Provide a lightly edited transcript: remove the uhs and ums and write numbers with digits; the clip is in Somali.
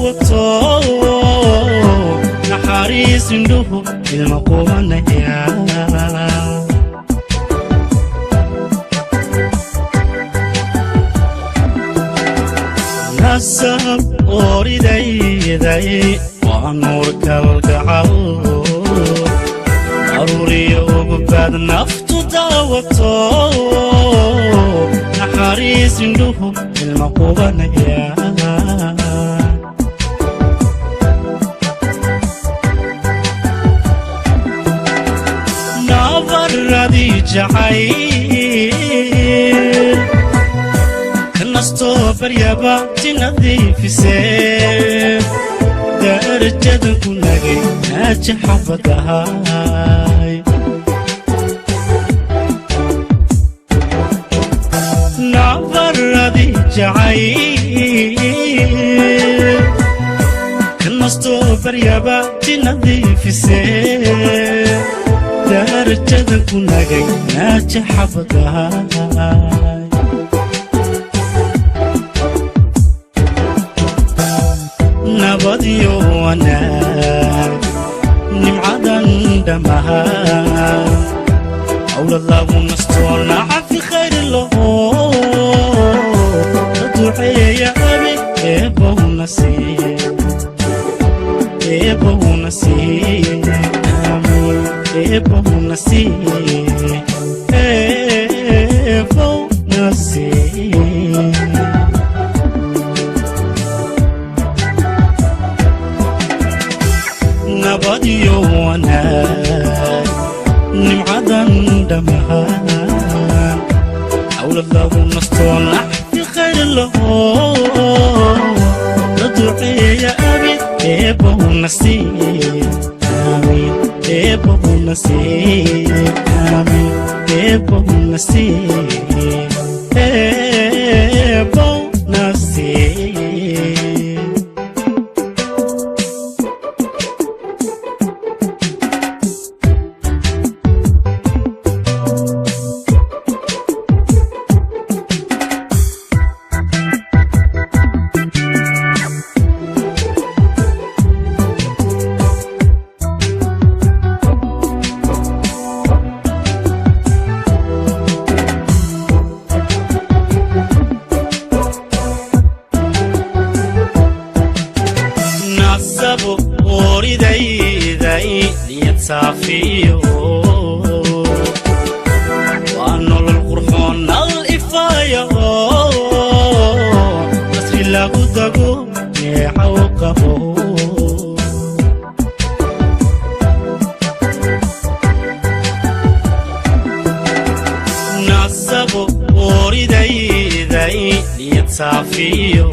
daawato naxariis indhuhu ilma qubanaya nasab oridayday waa nuur kalgacal aruuriyo ubad naftu daawato naxariis indhuhu ilma qubanaya nabaradi jacayl kanasto baryaba tinadiifisee darajadan ku nagay naaji xabadahay nabaradi jacayl kanasto baryaba tinadiifisee darajadan ku nagay naaji xabadahay nabadiyo wanaag nimcadan dhamaha awlad lagu nasto nacafi khayr lahu duceeya abi eebow nasiib amiin eebow nasiib nabadiyo wanaag nimcadan dhamaha awlad lagu nasto naxfi khayr lahu duceeya abi eebow nasiib amiin eebow nasiib amiin eebow nasiib eebow nasiib صافيو وانول القرحون الإفايا نسري لاغو داغو يحوقه نصبو وريداي داي صافيو